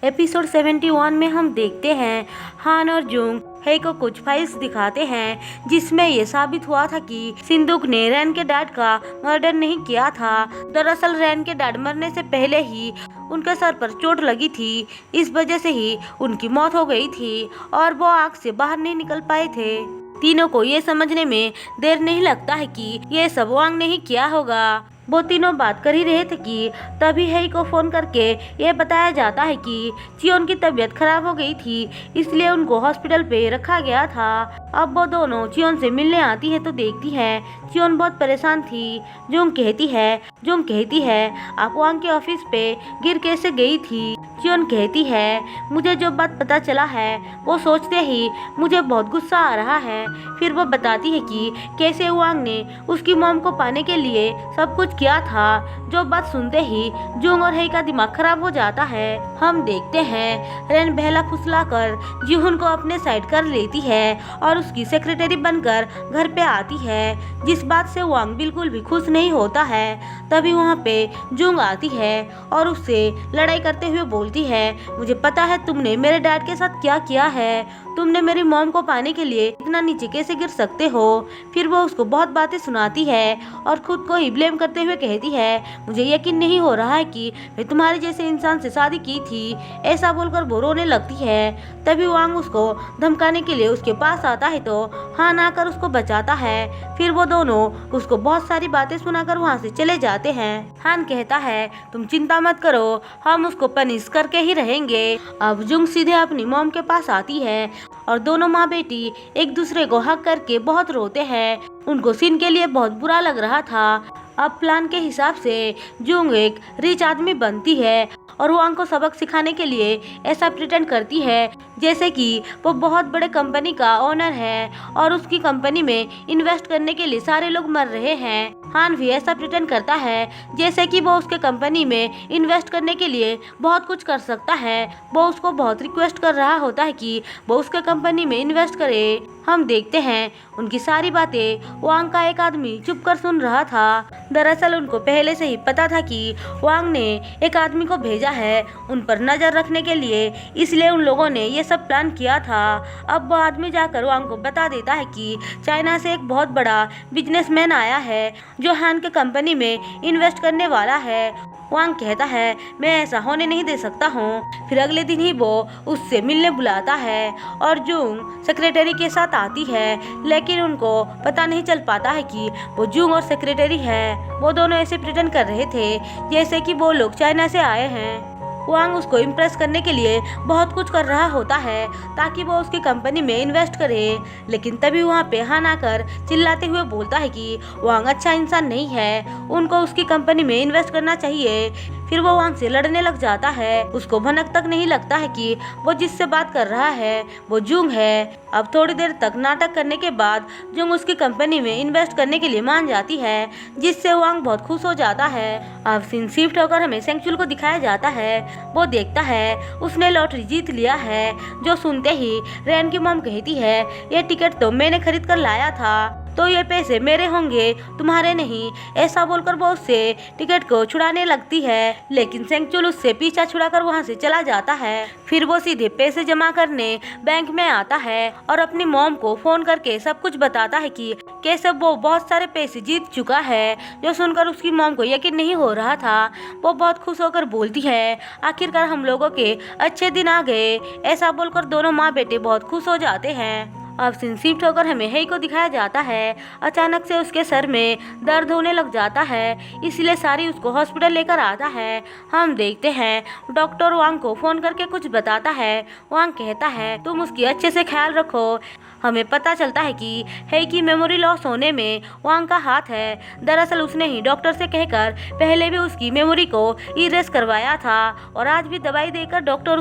Episode 71 में हम देखते हैं हान और जुंग हे को कुछ फाइल्स दिखाते हैं जिसमें ये साबित हुआ था कि सिंदूक ने रैन के डैड का मर्डर नहीं किया था। दरअसल रैन के डैड मरने से पहले ही उनके सर पर चोट लगी थी, इस वजह से ही उनकी मौत हो गई थी और वो आग से बाहर नहीं निकल पाए थे। तीनों को ये समझने में देर नहीं लगता है कि ये सब वांग ने ही किया होगा। वो तीनों बात कर ही रहे थे कि तभी हेई को फोन करके ये बताया जाता है कि चियोन की तबीयत खराब हो गई थी, इसलिए उनको हॉस्पिटल पे रखा गया था। अब वो दोनों चियोन से मिलने आती है तो देखती है चियोन बहुत परेशान थी। जुंग कहती है आप वांग के ऑफिस पे गिर कैसे गई थी। चियोन कहती है मुझे जो बात पता चला है वो सोचते ही मुझे बहुत गुस्सा आ रहा है। फिर वो बताती है कि कैसे वांग ने उसकी मॉम को पाने के लिए सब कुछ किया था। जो बात सुनते ही जुंग और हेई का दिमाग खराब हो जाता है। हम देखते हैं रेन बहला फुसलाकर जीहुन को अपने साइड कर लेती है और उसकी सेक्रेटरी बनकर घर पे आती है, जिस बात से वांग बिल्कुल भी खुश नहीं होता है। तभी वहाँ पे जुंग आती है और उससे लड़ाई करते हुए बोलती है मुझे पता है तुमने मेरे डैड के साथ क्या किया है, तुमने मेरी मॉम को पाने के लिए इतना नीचे कैसे गिर सकते हो। फिर वो उसको बहुत बातें सुनाती है और खुद को ही ब्लेम करते हुए कहती है मुझे यकीन नहीं हो रहा है कि मैं तुम्हारे जैसे इंसान से शादी की थी। ऐसा बोलकर वो रोने लगती है। तभी वांग उसको धमकाने के लिए उसके पास आता है तो हान आकर उसको बचाता है। फिर वो दोनों उसको बहुत सारी बातें सुनाकर वहाँ से चले जाते हैं। हान कहता है तुम चिंता मत करो, हम उसको पनिश करके ही रहेंगे। अब जुंग सीधे अपनी मॉम के पास आती है और दोनों माँ बेटी एक दूसरे को हक करके बहुत रोते हैं। उनको सीन के लिए बहुत बुरा लग रहा था। अब प्लान के हिसाब से जुंग एक रिच आदमी बनती है और वांग को सबक सिखाने के लिए ऐसा प्रिटेंड करती है जैसे कि वो बहुत बड़े कंपनी का ओनर है और उसकी कंपनी में इन्वेस्ट करने के लिए सारे लोग मर रहे हैं। हान भी ऐसा प्रिटेंड करता है जैसे कि वो उसके कंपनी में इन्वेस्ट करने के लिए बहुत कुछ कर सकता है। वो उसको बहुत रिक्वेस्ट कर रहा होता है कि वो उसके कंपनी में इन्वेस्ट करे। हम देखते हैं उनकी सारी बातें वांग का एक आदमी चुप कर सुन रहा था। दरअसल उनको पहले से ही पता था कि वांग ने एक आदमी को भेजा है उन पर नजर रखने के लिए, इसलिए उन लोगों ने ये सब प्लान किया था। अब वो आदमी जाकर वांग को बता देता है कि चाइना से एक बहुत बड़ा बिजनेसमैन आया है जो हान के कंपनी में इन्वेस्ट करने वाला है। वांग कहता है मैं ऐसा होने नहीं दे सकता हूँ। फिर अगले दिन ही वो उससे मिलने बुलाता है और जुंग सेक्रेटरी के साथ आती है, लेकिन उनको पता नहीं चल पाता है कि वो जुंग और सेक्रेटरी है। वो दोनों ऐसे प्रिटेंड कर रहे थे जैसे कि वो लोग चाइना से आए हैं। वांग उसको इम्प्रेस करने के लिए बहुत कुछ कर रहा होता है ताकि वो उसकी कंपनी में इन्वेस्ट करे, लेकिन तभी वहाँ पे हान आकर चिल्लाते हुए बोलता है कि वांग अच्छा इंसान नहीं है, उनको उसकी कंपनी में इन्वेस्ट करना चाहिए। फिर वो वांग से लड़ने लग जाता है। उसको भनक तक नहीं लगता है कि वो जिससे बात कर रहा है वो जुंग है। अब थोड़ी देर तक नाटक करने के बाद जुंग उसकी कंपनी में इन्वेस्ट करने के लिए मान जाती है, जिससे वांग बहुत खुश हो जाता है। अब सीन शिफ्ट होकर हमें सेंगचुल को दिखाया जाता है। वो देखता है उसने लॉटरी जीत लिया है। जो सुनते ही रैन की मॉम कहती है ये टिकट तो मैंने खरीद कर लाया था, तो ये पैसे मेरे होंगे तुम्हारे नहीं। ऐसा बोलकर वो उससे टिकट को छुड़ाने लगती है, लेकिन सेंगचुल उससे पीछा छुड़ाकर वहाँ से चला जाता है। फिर वो सीधे पैसे जमा करने बैंक में आता है और अपनी मॉम को फोन करके सब कुछ बताता है कि कैसे वो बहुत सारे पैसे जीत चुका है। जो सुनकर उसकी मॉम को यकीन नहीं हो रहा था। वो बहुत खुश होकर बोलती है आखिरकार हम लोगों के अच्छे दिन आ गए। ऐसा बोलकर दोनों माँ बेटे बहुत खुश हो जाते हैं। अब सीन शिफ्ट होकर हमें हेई को दिखाया जाता है। अचानक से उसके सर में दर्द होने लग जाता है, इसलिए सारी उसको हॉस्पिटल लेकर आता है। हम देखते हैं डॉक्टर वांग को फोन करके कुछ बताता है। वांग कहता है तुम उसकी अच्छे से ख्याल रखो। हमें पता चलता है कि हेई की मेमोरी लॉस होने में वांग का हाथ है। दरअसल उसने ही डॉक्टर से कहकर पहले भी उसकी मेमोरी को इरेज करवाया था और आज भी दवाई देकर डॉक्टर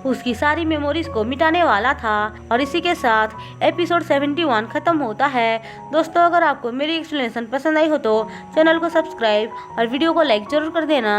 उसकी सारी मेमोरीज को मिटाने वाला था। और इसी के साथ एपिसोड 71 खत्म होता है। दोस्तों अगर आपको मेरी एक्सप्लेनेशन पसंद आई हो तो चैनल को सब्सक्राइब और वीडियो को लाइक जरूर कर देना।